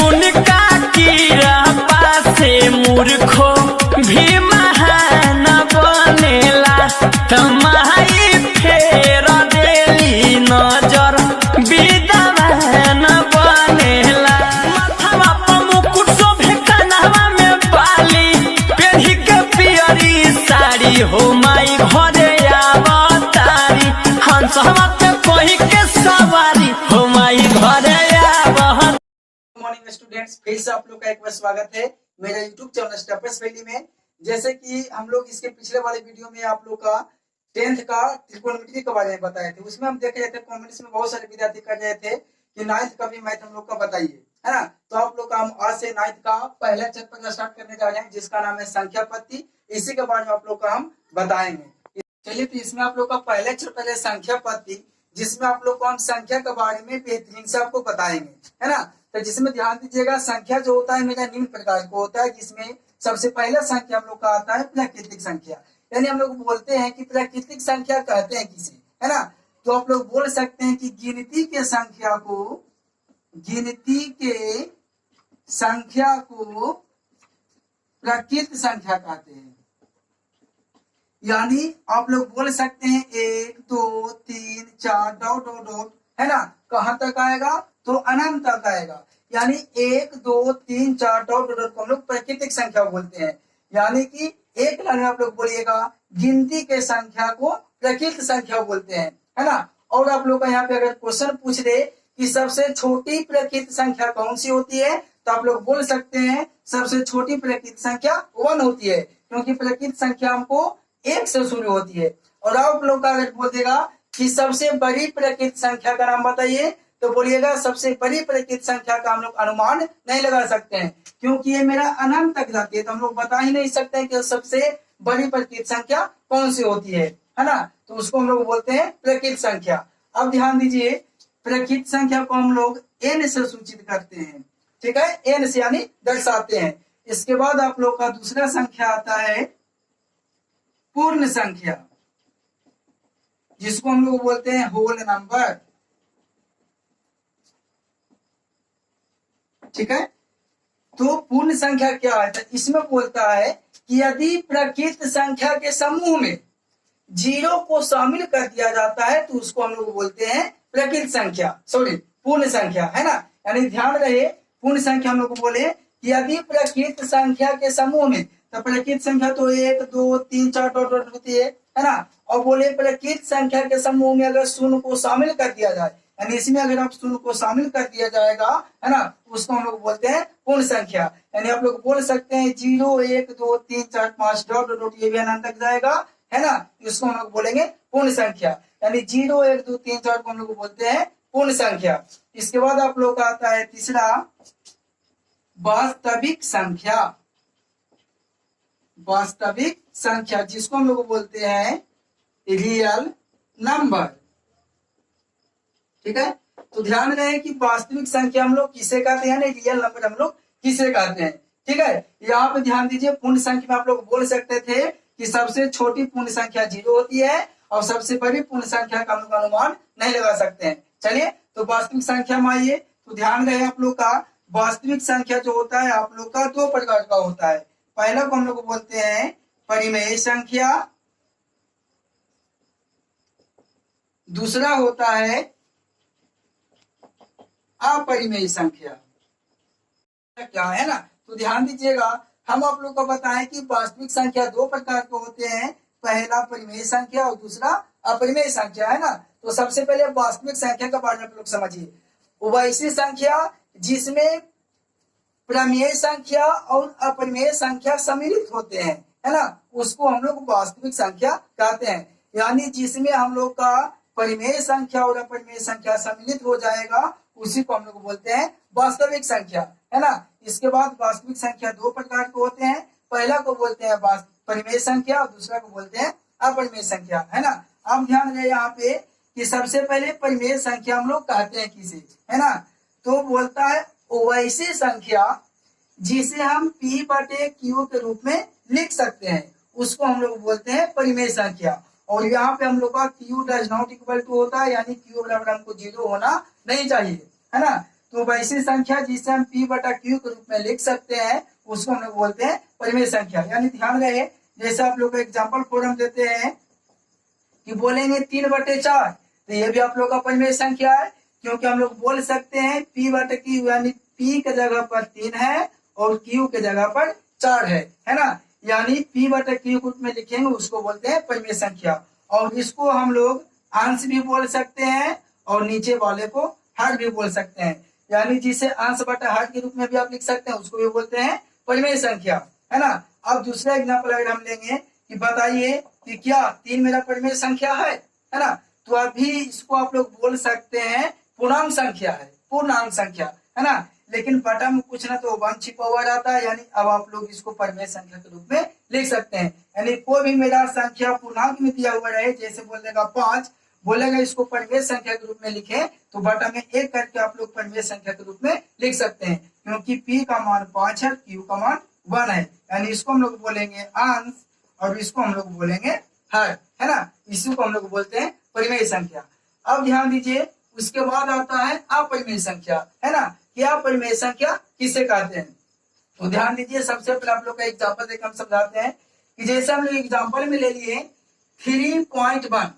उनका कृपा से मूर्खो भी महान बनेला। तमाई फेर देली नजर विद्वान बनेला। माथवा पर मुकुट शोभे कन्हवा में बाली, पेढ़ी के पियरी साड़ी हो माई घरे आवतारी। हंसवा पे कोई के सवारी हो माई घरे आवतारी। मॉर्निंग स्टूडेंट्स, फिर से आप लोग का एक बार स्वागत है मेरे यूट्यूब चैनल स्टेपस वैली में। जैसे कि हम लोग इसके पिछले वाले वीडियो में आप लोग का 10th का त्रिकोणमिति के बारे में बताए थे। उसमें हम देख रहे थे कमेंट्स में बहुत सारे विद्यार्थी कर रहे थे कि 9th का भी मैथ हम लोग का बताइए, है ना। तो आप लोग का हम आज से 9th का पहला चैप्टर स्टार्ट करने जा रहे हैं, जिसका नाम है संख्या पत्ति। इसी के बारे में आप लोग का हम बताएंगे। चलिए, तो इसमें आप लोग का पहला चैप्टर है संख्या पत्ति, जिसमें आप लोग को हम संख्या के बारे में बेहतरीन से आपको बताएंगे, है ना। तो जिसमें ध्यान दीजिएगा, संख्या जो होता है मेरा निम्न प्रकार को होता है, जिसमें सबसे पहला संख्या हम लोग का आता है प्राकृतिक संख्या। यानी हम लोग बोलते हैं कि प्राकृतिक संख्या कहते हैं किसे, है ना। तो आप लोग बोल सकते हैं कि गिनती के संख्या को प्राकृतिक संख्या कहते हैं। यानी आप लोग बोल सकते हैं 1 2 3 4 डॉट डॉट डॉट, है ना। कहां तक आएगा? तो अनंत तक आएगा। यानी 1 2 3 4 डॉट डॉट को हम लोग प्राकृतिक संख्या बोलते हैं। यानी कि एक लाइन में आप लोग बोलिएगा गिनती के संख्या को प्राकृतिक संख्या बोलते हैं, है ना। और आप लोग का यहाँ पे अगर क्वेश्चन पूछ दे कि सबसे छोटी प्राकृतिक संख्या कौन सी होती है, तो आप लोग बोल सकते हैं सबसे छोटी प्राकृतिक संख्या 1 होती है, क्योंकि प्राकृतिक संख्या हमको 1 से शुरू होती है। और आप लोग का अगर बोल देगा कि सबसे बड़ी प्राकृतिक संख्या का नाम बताइए, तो बोलिएगा सबसे बड़ी प्राकृतिक संख्या का हम लोग अनुमान नहीं लगा सकते हैं, क्योंकि ये मेरा अनंत तक जाती है। तो हम लोग बता ही नहीं सकते हैं कि सबसे बड़ी प्राकृतिक संख्या कौन सी होती है ना। तो उसको हम लोग बोलते हैं प्राकृतिक संख्या। अब ध्यान दीजिए, प्राकृतिक संख्या को हम लोग n से सूचित करते हैं, ठीक है। n से यानी दर्शाते हैं। इसके बाद आप लोग का दूसरा संख्या आता है पूर्ण संख्या, जिसको हम लोग बोलते हैं होल नंबर, ठीक है। तो पूर्ण संख्या क्या है? तो इसमें बोलता है कि यदि प्राकृतिक संख्या के समूह में 0 को शामिल कर दिया जाता है, तो उसको हम लोग बोलते हैं प्राकृतिक संख्या, पूर्ण संख्या, है ना। यानी ध्यान रहे, पूर्ण संख्या हम लोग बोले कि यदि प्राकृतिक संख्या के समूह में, तो प्राकृतिक संख्या तो 1 2 3 4 डॉट डॉट होती है ना। और बोले प्राकृतिक संख्या के समूह में अगर 0 को शामिल कर दिया जाए, यानी इसमें अगर आप 0 को शामिल कर दिया जाएगा, है ना, उसको हम लोग बोलते हैं पूर्ण संख्या। यानी आप लोग बोल सकते हैं 0 1 2 3 4 5 डॉट डॉट, ये भी अनंत तक जाएगा, है ना। इसको हम लोग बोलेंगे पूर्ण संख्या। यानी 0 1 2 3 4 को हम लोग बोलते हैं पूर्ण संख्या। इसके बाद आप लोग का आता है तीसरा वास्तविक संख्या। वास्तविक संख्या जिसको हम लोग बोलते हैं रियल नंबर, ठीक है। तो ध्यान रहे कि वास्तविक संख्या हम लोग किसे कहते हैं, रियल नंबर हम लोग किसे कहते हैं, ठीक है। यहाँ पे ध्यान दीजिए, पूर्ण संख्या में आप लोग बोल सकते थे कि सबसे छोटी पूर्ण संख्या 0 होती है, और सबसे बड़ी पूर्ण संख्या का हम लोग अनुमान नहीं लगा सकते हैं। चलिए, तो वास्तविक संख्या में आइए। तो ध्यान रहे आप लोग का वास्तविक संख्या जो होता है आप लोग का 2 प्रकार का होता है। पहला को हम लोग बोलते हैं परिमेय संख्या, दूसरा होता है अपरिमेय संख्या, क्या है ना। तो ध्यान दीजिएगा, हम आप लोग को बताएं कि वास्तविक संख्या 2 प्रकार के होते हैं। पहला परिमेय संख्या और दूसरा अपरिमेय संख्या, है ना। तो सबसे पहले वास्तविक संख्या का बारे में आप लोग समझिए। वैसी संख्या जिसमें प्रमेय संख्या और अपरिमेय संख्या सम्मिलित होते हैं, है ना, उसको हम लोग वास्तविक संख्या कहते हैं। यानी जिसमें हम लोग का परिमेय संख्या और अपरिमेय संख्या सम्मिलित हो जाएगा, उसी को हम लोग बोलते हैं वास्तविक संख्या, है ना। इसके बाद वास्तविक संख्या 2 प्रकार के होते हैं। पहला को बोलते हैं परिमेय संख्या और दूसरा को बोलते हैं अपरिमेय संख्या, है ना। अब ध्यान रहे यहाँ पे कि सबसे पहले परिमेय संख्या हम लोग कहते हैं किसे, है ना। तो बोलता है वैसी संख्या जिसे हम P/Q के रूप में लिख सकते हैं, उसको हम लोग बोलते हैं परिमेय संख्या। और यहाँ पे हम लोग का Q does not equal to होता है, यानी Q बराबर हमको 0 होना नहीं चाहिए, है ना। तो वैसी संख्या जिसे हम p बटा q के रूप में लिख सकते हैं उसको हम लोग बोलते हैं परिमेय संख्या। यानी ध्यान रहे, जैसे आप लोग को एग्जाम्पल फॉर्म देते हैं कि बोलेंगे 3/4, तो ये भी आप लोग का परिमेय संख्या है, क्योंकि हम लोग बोल सकते हैं p बटा q, यानी p के जगह पर 3 है और q के जगह पर 4 है ना। यानी p बटा q के रूप में लिखेंगे उसको बोलते हैं परिमेय संख्या। और इसको हम लोग अंश भी बोल सकते हैं और नीचे वाले को हर भी बोल सकते हैं। यानी जिसे अंश बटा हर के रूप में भी आप लिख सकते हैं उसको भी बोलते हैं परिमेय संख्या, है ना। अब दूसरा एग्जाम्पल अगर हम लेंगे कि बताइए कि क्या 3 मेरा परिमेय संख्या है ना, तो अभी इसको आप लोग बोल सकते हैं पूर्णांक संख्या है, पूर्णांक संख्या, है ना। लेकिन बटा में कुछ ना तो 1 छिपा हुआ रहता है, यानी अब आप लोग इसको परिमेय संख्या के रूप में लिख सकते हैं। यानी कोई भी मेरा संख्या पूर्णांक में दिया हुआ रहे, जैसे बोलेगा 5, बोलेगा इसको परिमेय संख्या के रूप में लिखे, तो बटा में 1 करके आप लोग परिमेय संख्या के रूप में लिख सकते हैं, क्योंकि p का मान 5 है, q का मान 1 है। यानी इसको हम लोग बोलेंगे अंश और इसको हम लोग बोलेंगे हर, है ना। इसी को हम लोग बोलते हैं परिमेय संख्या। अब ध्यान दीजिए, उसके बाद आता है अपरिमेय संख्या, है ना। क्या अपरिमेय संख्या किसे कहते हैं? तो ध्यान दीजिए, सबसे पहले आप लोग का एग्जाम्पल देकर हम समझाते हैं कि जैसे हम लोग एग्जाम्पल में ले लिए 3.1,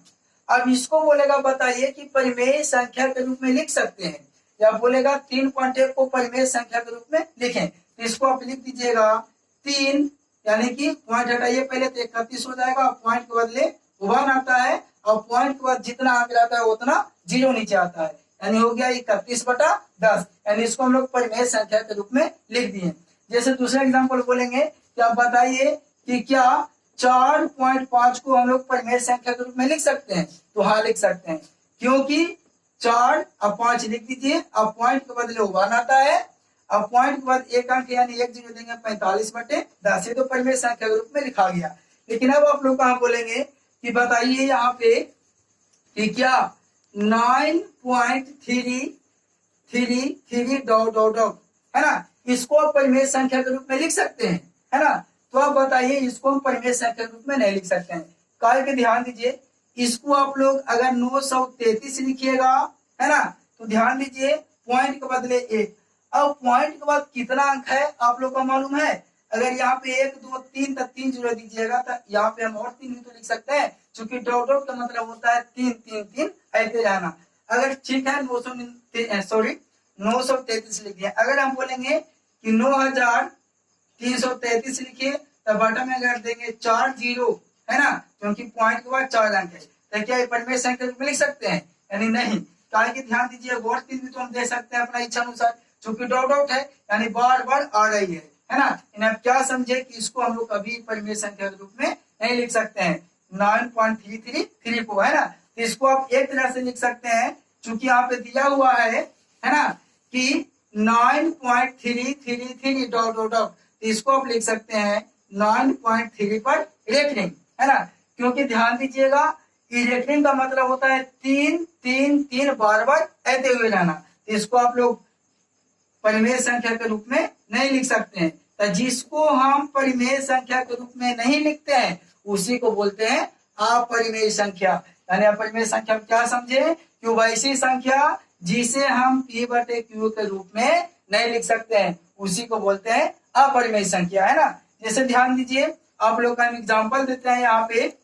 अब इसको बोलेगा बताइए कि परिमेय संख्या के रूप में लिख सकते हैं, या बोलेगा 3.1 को परिमेय संख्या के रूप में लिखें, तो इसको आप लिख दीजिएगा 3, यानी कि पॉइंट हटाइए पहले तो 31 हो जाएगा, पॉइंट के बदले 1 आता है और पॉइंट के बाद जितना आगे आता है उतना 0 नीचे आता है, यानी हो गया 31/10। यानी इसको हम लोग परिमेय संख्या के रूप में लिख दिए। जैसे दूसरा एग्जाम्पल बोलेंगे कि आप बताइए कि क्या 4.5 को हम लोग परिमेय संख्या के रूप में लिख सकते हैं? तो हाँ लिख सकते हैं, क्योंकि 4 अब 5 लिख दीजिए, अब पॉइंट के बदले 1 आता है, अब पॉइंट के बाद 1 अंक यानी 1 0 देंगे 45/10, ये तो परिमेय संख्या के रूप में लिखा गया। लेकिन अब आप लोग कहाँ बोलेंगे कि बताइए यहाँ पे कि क्या 9.33 डॉट डॉट डॉट, है ना, इसको आप परिमेय संख्या के रूप में लिख सकते हैं, है ना। तो आप बताइए इसको हम परिमेय संख्या के रूप में नहीं लिख सकते हैं, काहे के ध्यान दीजिए, इसको आप लोग अगर 933 लिखिएगा, है ना, तो ध्यान दीजिए पॉइंट के बदले 1, अब पॉइंट के बाद कितना अंक है आप लोग को मालूम है? अगर यहाँ पे 1 2 3 तक 3 0 दीजिएगा तो यहाँ पे हम और 3 तो लिख सकते हैं, क्योंकि डॉट डॉट का मतलब होता है 3 3 3 ऐसे जाना। अगर ठीक है 933 लिखिए। अगर हम बोलेंगे कि 9333 लिखिए, तो बटा में अगर देंगे 4 0, है ना, क्योंकि पॉइंट के बाद 4 अंक है, तो क्या ये परिमेय संख्या में लिख सकते हैं? यानी नहीं, कारण कि ध्यान दीजिए और 3 भी तो हम दे सकते हैं अपना इच्छा अनुसार, क्योंकि डॉट डॉट है यानी बार बार आ रही है ना। इन्हें आप क्या समझे कि इसको हम लोग कभी परिमेय संख्या के रूप में नहीं लिख सकते हैं 9.333 को, है ना। तो इसको आप एक तरह से लिख सकते हैं, चूंकि यहाँ पे दिया हुआ है ना, कि 9.333 डॉट डॉट डॉट, तो इसको आप लिख सकते हैं 9.3 पर रेफरिंग, है ना। क्योंकि ध्यान दीजिएगा रेफरिंग का मतलब होता है 3 3 3 बार बार ऐसे हुए जाना, तो इसको आप लोग परिमेय संख्या के रूप में नहीं लिख सकते हैं। तो जिसको हम परिमेय संख्या के रूप में नहीं लिखते हैं उसी को बोलते हैं अपरिमेय संख्या। यानी अपरिमेय संख्या क्या समझे कि वैसी संख्या जिसे हम p बटे q के रूप में नहीं लिख सकते हैं उसी को बोलते हैं अपरिमेय संख्या, है ना। जैसे ध्यान दीजिए, आप लोग का एग्जाम्पल देते हैं, यहाँ पे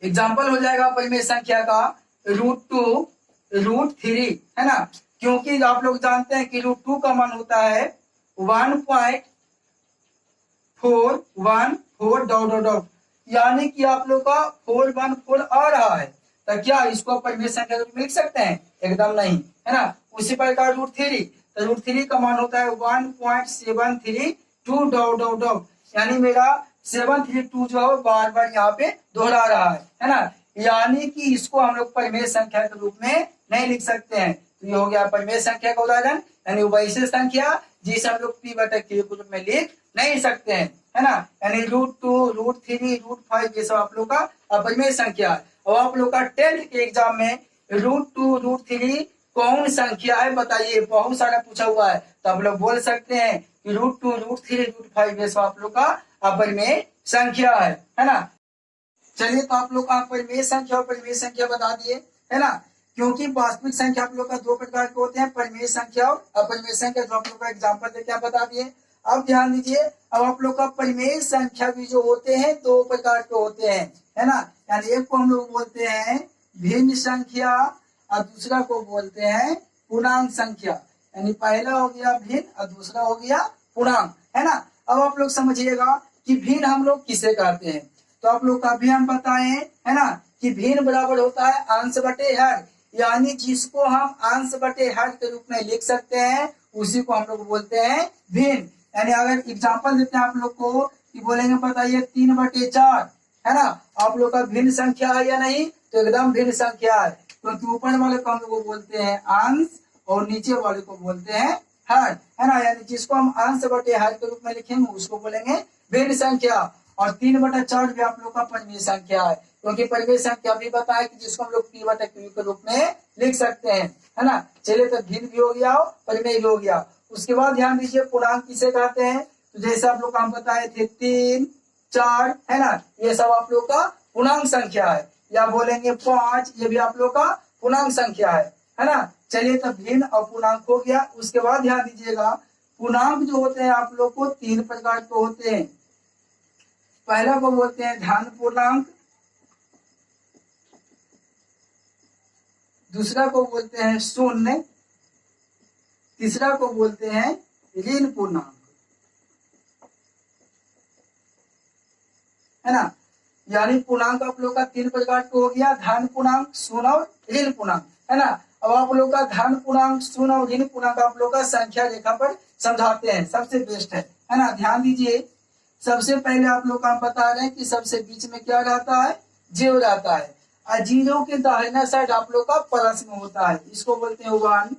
एग्जाम्पल हो जाएगा परिमेय संख्या का √2 √3, है ना, क्योंकि आप लोग जानते हैं कि √2 का मान होता है 1.414 डॉट डॉट डॉट, यानी कि आप लोग का 414 आ रहा है, तो क्या इसको परिमेय संख्या के रूप में लिख सकते हैं? एकदम नहीं, है ना। उसी प्रकार √3, तो √3 का मान होता है 1.732 डॉट डॉट डॉट, यानी मेरा 732 जो है बार बार यहाँ पे दोहरा रहा है ना। यानी कि इसको हम लोग परिमेय संख्या के रूप में नहीं लिख सकते हैं। तो ये हो गया परिमेय संख्या का उदाहरण, यानी वैसे संख्या जिसे हम लोग p बटा q के रूप में लिख नहीं सकते हैं, है ना। यानी √2 √3 √5 ये सब आप लोग का अपरिमेय संख्या है। और आप लोग का 10th के एग्जाम में √2 √3 कौन संख्या है बताइए, बहुत सारा पूछा हुआ है, तो आप लोग बोल सकते हैं कि √2 √3 √5 ये सब आप लोग का अपरिमेय संख्या है ना। चलिए, तो आप लोग का परिमेय संख्या और परिमेय संख्या बता दिए, है ना। क्योंकि वास्तविक संख्या आप लोग का दो प्रकार के होते हैं, परिमेय संख्या और अपरिमेय संख्या, जो आप लोग का एग्जाम्पल देके आप बता दिए। अब ध्यान दीजिए, अब आप लोग का परिमेय संख्या भी जो होते हैं दो प्रकार के होते हैं, है ना। यानी एक को हम लोग बोलते हैं भिन्न संख्या और दूसरा को बोलते हैं पूर्णांक संख्या। यानी पहला हो गया भिन्न और दूसरा हो गया पूर्णांक, है ना। अब आप लोग समझिएगा कि भिन्न हम लोग किसे कहते हैं। तो आप लोग का भी हम बताए, है ना, कि भिन्न बराबर होता है अंश बटे हर, यानी जिसको हम अंश बटे हर के रूप में लिख सकते हैं उसी को हम लोग बोलते हैं भिन्न। यानी अगर एग्जांपल देते हैं आप लोग को कि बोलेंगे बताइए 3/4, है ना, आप लोग का भिन्न संख्या है या नहीं, तो एकदम भिन्न संख्या है, क्योंकि ऊपर वाले को हम लोग बोलते हैं अंश और नीचे वाले को बोलते हैं हर, है ना। यानी जिसको हम अंश बटे हर के रूप में लिखेंगे उसको बोलेंगे भिन्न संख्या। और 3/4 भी आप लोग का परिमेय संख्या है, क्योंकि परिमेय संख्या भी बताया कि जिसको हम लोग p/q के रूप में लिख सकते हैं, है ना। चलिए तो भिन्न भी हो गया और परिमेय भी हो गया। उसके बाद ध्यान दीजिए पूर्णांक किसे कहते हैं, तो जैसे आप लोग को हम बताए थे 3, 4, है ना, ये सब आप लोग का पूर्णांक संख्या है। या बोलेंगे 5, ये भी आप लोग का पूर्णांक संख्या है ना। चलिए तो भिन्न और पूर्णांक हो गया। उसके बाद ध्यान दीजिएगा पूर्णांक जो होते हैं आप लोग को 3 प्रकार के होते हैं। पहला को बोलते हैं धन पूर्णांक, दूसरा को बोलते हैं शून्य, तीसरा को बोलते हैं ऋण पूर्णांक, है ना। यानी पूर्णांक आप लोग का 3 प्रकार का हो गया, धन पूर्णांक, शून्य और ऋण पूर्णांक, है ना। अब आप लोग का धन पूर्णांक, शून्य और ऋण पूर्णांक आप लोग का संख्या रेखा पर समझाते हैं, सबसे बेस्ट है ना। ध्यान दीजिए, सबसे पहले आप लोग का हम बता रहे हैं कि सबसे बीच में क्या रहता है, जीरो रहता है, और जीरो के दाहिना साइड आप लोग का प्लस में होता है। इसको बोलते हैं 1,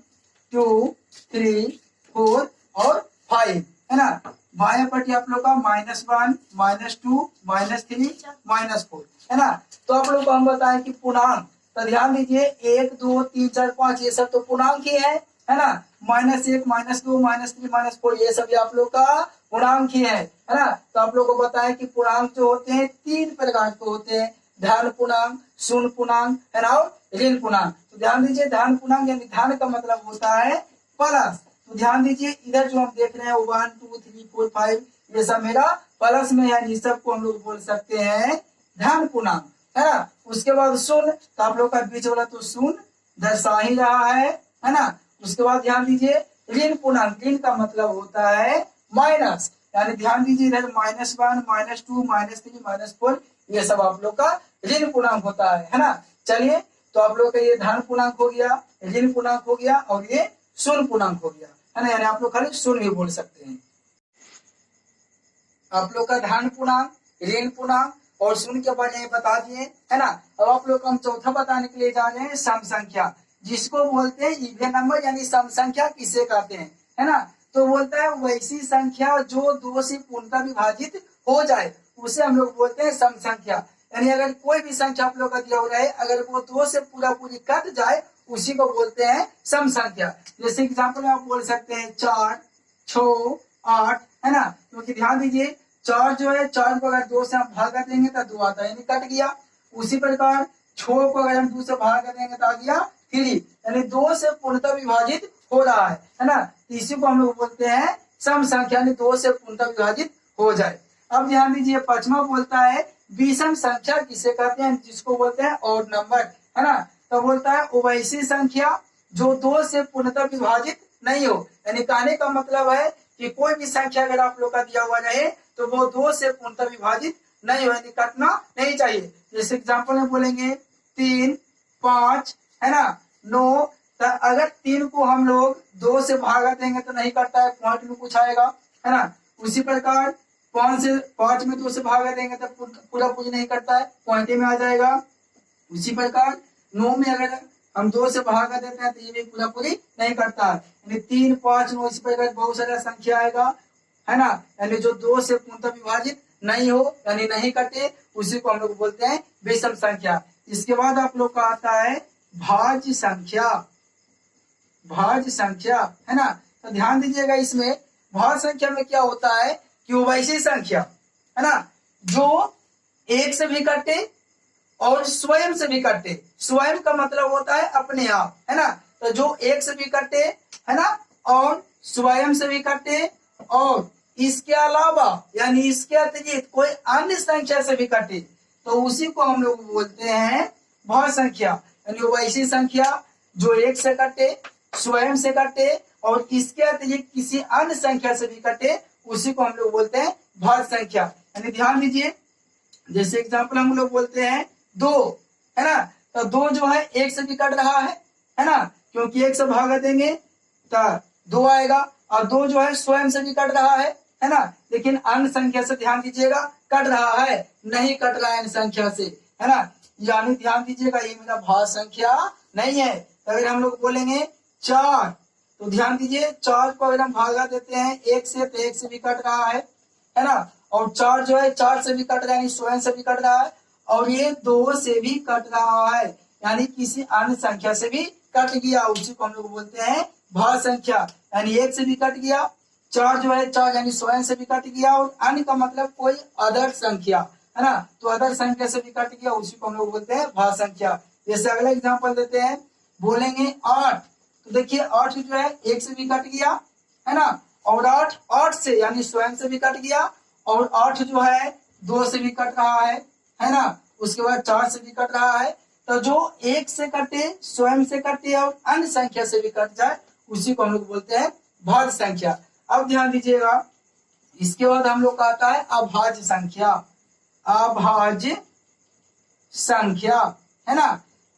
2, 3, 4 और 5, है ना। बाएं पट्टी आप लोग का -1, -2, -3, -4, है ना। तो आप लोग को हम बताएं कि पूर्णांक, तो ध्यान दीजिए 1, 2, 3, 4, 5 ये सब तो पूर्णांक ही है ना। -1, -2, -3, -4 ये सब आप लोग का पूर्णांक ही है ना। तो आप लोग को बताएं कि पूर्णांक जो होते हैं 3 प्रकार के होते हैं, धन पूर्णांक, शून्य पूर्णांक, है ना, और ऋण पूर्णांक। तो ध्यान दीजिए धन पूर्णांक यानी धन का मतलब होता है प्लस। तो ध्यान दीजिए इधर जो हम देख रहे हैं 1, 2, 3, 4, 5 ये सब मेरा प्लस में है, इस सब को हम लोग बोल सकते हैं धन पूर्णांक, है ना। उसके बाद शून्य, तो आप लोग का बीच वाला तो शून्य दर्शा ही रहा है ना। उसके बाद ध्यान दीजिए ऋण पूर्णांक, ऋण का मतलब होता है माइनस, यानी ध्यान दीजिए इधर -1, -2, -3, -4 ये सब आप लोग का ऋण पूर्णांक होता है ना। चलिए तो आप लोग का ये धन पूर्णांक हो गया, ऋण पूर्णांक हो गया और ये शून्य पूर्णांक हो गया, है ना। यानी आप लोग खाली शून्य भी बोल सकते हैं। आप लोग का धन पूर्णांक, ऋण पूर्णांक और शून्य के बारे में बता दिए, है ना। अब आप लोग को हम चौथा बताने के लिए जा रहे हैं सम संख्या, जिसको बोलते हैं इवन नंबर, यानी सम संख्या किसे कहते हैं, है ना। तो बोलता है वैसी संख्या जो 2 से पूर्णतः विभाजित हो जाए उसे हम लोग बोलते हैं सम संख्या। यानी अगर कोई भी संख्या आप लोग का दिया हुआ है, अगर वो 2 से पूरा पूरी कट जाए उसी को बोलते हैं सम संख्या। जैसे एग्जाम्पल में आप बोल सकते हैं 4, 6, 8, है ना। क्योंकि ध्यान दीजिए 4 जो है 4 को अगर 2 से हम भागा देंगे तो 2 आता है, यानी कट गया। उसी प्रकार 6 को अगर हम 2 से भागा देंगे तो आ गया 3, यानी 2 से पूर्णतः विभाजित हो रहा है ना। इसी को हम लोग बोलते हैं सम संख्या, यानी 2 से पूर्णतः विभाजित हो जाए। अब ध्यान दीजिए पांचवा बोलता है विषम संख्या किसे कहते हैं, जिसको बोलते हैं ऑड नंबर, है ना। तो बोलता है वैसी संख्या जो 2 से पूर्णतः विभाजित नहीं हो, यानी कहने का मतलब है कि कोई भी संख्या अगर आप लोग का दिया हुआ रहे तो वो 2 से पूर्णतः विभाजित नहीं हो, यानी कटना नहीं चाहिए। जैसे एग्जाम्पल में बोलेंगे 3, 5, है ना, 9, तो अगर 3 को हम लोग 2 से भागा देंगे तो नहीं कटता है, पॉइंट में कुछ आएगा, है ना। उसी प्रकार 5 में 2 से भागा देंगे तो पूरा पूरी नहीं करता है, पॉइंट में आ जाएगा। उसी प्रकार 9 में अगर हम 2 से भागा देते हैं तो ये भी पूरा पूरी नहीं करता है, यानी 3, 5, 9 इसी प्रकार बहुत सारा संख्या आएगा, है ना। यानी जो 2 से पूर्णतः विभाजित नहीं हो यानी नहीं कटे उसी को हम लोग बोलते हैं विषम संख्या। इसके बाद आप लोग का आता है भाज्य संख्या, भाज्य संख्या, है ना। तो ध्यान दीजिएगा इसमें भाज्य संख्या में क्या होता है कि वो वैसी संख्या, है ना, जो 1 से भी कटे और स्वयं से भी कटे, स्वयं का मतलब होता है अपने आप, है ना। तो जो एक से भी कटे, है ना, और स्वयं से भी कटे, और इसके अलावा यानी इसके अतिरिक्त कोई अन्य संख्या से भी कटे, तो उसी को हम लोग बोलते हैं भाज्य संख्या। यानी वो ऐसी संख्या जो एक से कटे, स्वयं से कटे और इसके अतिरिक्त किसी अन्य संख्या से भी कटे, उसी को हम लोग बोलते हैं भाज्य संख्या। यानी ध्यान दीजिए, जैसे एग्जाम्पल हम लोग बोलते हैं 2, है ना। तो 2 जो है एक से भी कट रहा है ना, क्योंकि एक से भागा देंगे तो 2 आएगा, और 2 जो है स्वयं से भी कट रहा है ना, लेकिन अन्य संख्या से ध्यान दीजिएगा कट रहा है, नहीं कट रहा है अन्य संख्या से, है ना। यानी ध्यान दीजिएगा ये मेरा भाज्य संख्या नहीं है। तो अगर हम लोग बोलेंगे 4, तो ध्यान दीजिए 4 को अगर हम भागा देते हैं 1 से, तो 1 से भी कट रहा है ना, और 4 जो है 4 से भी कट रहा है, यानी स्वयं से भी कट रहा है, और ये 2 से भी कट रहा है, यानी किसी अन्य संख्या से भी कट गया, उसी को हम लोग बोलते हैं भाज्य संख्या। यानी 1 से भी कट गया, 4 जो है 4 यानी स्वयं से भी कट गया, और अन्य का मतलब कोई अदर संख्या, है ना, तो अदर संख्या से भी कट गया, उसी को हम लोग बोलते हैं भाज्य संख्या। जैसे अगला एग्जाम्पल देते हैं, बोलेंगे 8, तो देखिए 8 जो है 1 से भी कट गया, है ना, और 8 से यानी स्वयं से भी कट गया, और 8 जो है 2 से भी कट रहा है ना, उसके बाद 4 से भी कट रहा है। तो जो 1 से कटे, स्वयं से कटे और अन्य संख्या से भी कट जाए, उसी को हम लोग बोलते हैं भाज्य संख्या। अब ध्यान दीजिएगा, इसके बाद हम लोग का आता है अभाज्य संख्या। अभाज्य संख्या, है ना,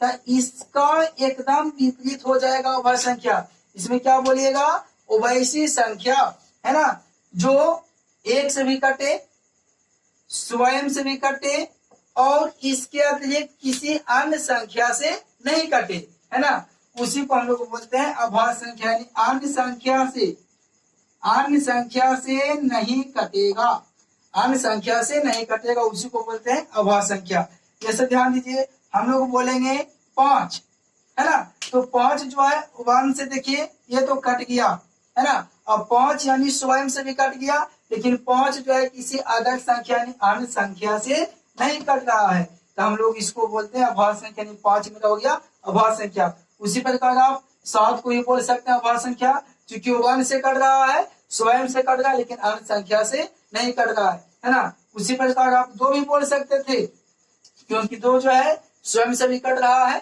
तो इसका एकदम विपरीत हो जाएगा अभाज्य संख्या। इसमें क्या बोलिएगा, उभयसी संख्या, है ना, जो 1 से भी कटे, स्वयं से भी कटे और इसके अतिरिक्त किसी अन्य संख्या से नहीं कटे, है ना, उसी को हम लोग बोलते हैं अभाज्य संख्या। यानी अन्य संख्या से नहीं कटेगा, अन्य संख्या से नहीं कटेगा, उसी को बोलते हैं अभाज्य संख्या। जैसे ध्यान दीजिए, हम लोग बोलेंगे 5, है ना, तो 5 जो है 1 से देखिए ये तो कट गया, है ना, अब 5 यानी स्वयं से भी कट गया, लेकिन 5 जो है किसी अदर संख्या यानी अन्य संख्या से नहीं कट रहा है, तो हम लोग इसको बोलते हैं अभाज्य संख्या। यानी 5 मेरा हो गया अभाज्य संख्या। उसी प्रकार आप 7 को ही बोल सकते हैं अभाज्य संख्या, क्योंकि 1 से कट रहा है, स्वयं से कट रहा है, लेकिन अन्य संख्या से नहीं कट रहा है ना। उसी प्रकार आप 2 भी बोल सकते थे, क्योंकि 2 जो है स्वयं से भी कट रहा है,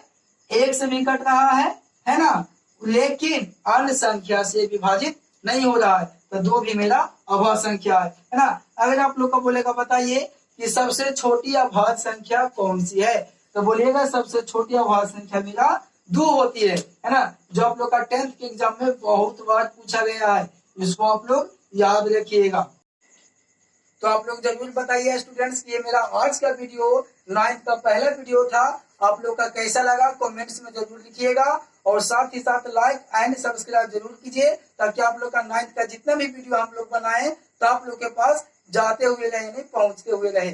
1 से भी कट रहा है ना, लेकिन अन्य संख्या से विभाजित नहीं हो रहा है, तो 2 भी मेरा अभाज्य संख्या है ना। अगर आप लोग को बोलेगा बताइए कि सबसे छोटी अभाज्य संख्या कौन सी है, तो बोलिएगा सबसे छोटी अभाज्य संख्या मेरा 2 होती है ना, जो आप लोग का 10th के एग्जाम में बहुत बार पूछा गया है, इसको आप लोग याद रखिएगा। तो आप लोग जरूर बताइए स्टूडेंट्स कि ये मेरा आज का वीडियो 9th का पहला वीडियो था, आप लोग का कैसा लगा कमेंट्स में जरूर लिखिएगा, और साथ ही साथ लाइक एंड सब्सक्राइब जरूर कीजिए, ताकि आप लोग का 9th का जितना भी वीडियो हम लोग बनाए तो आप लोग के पास जाते हुए रहे, नहीं पहुंचते हुए रहे।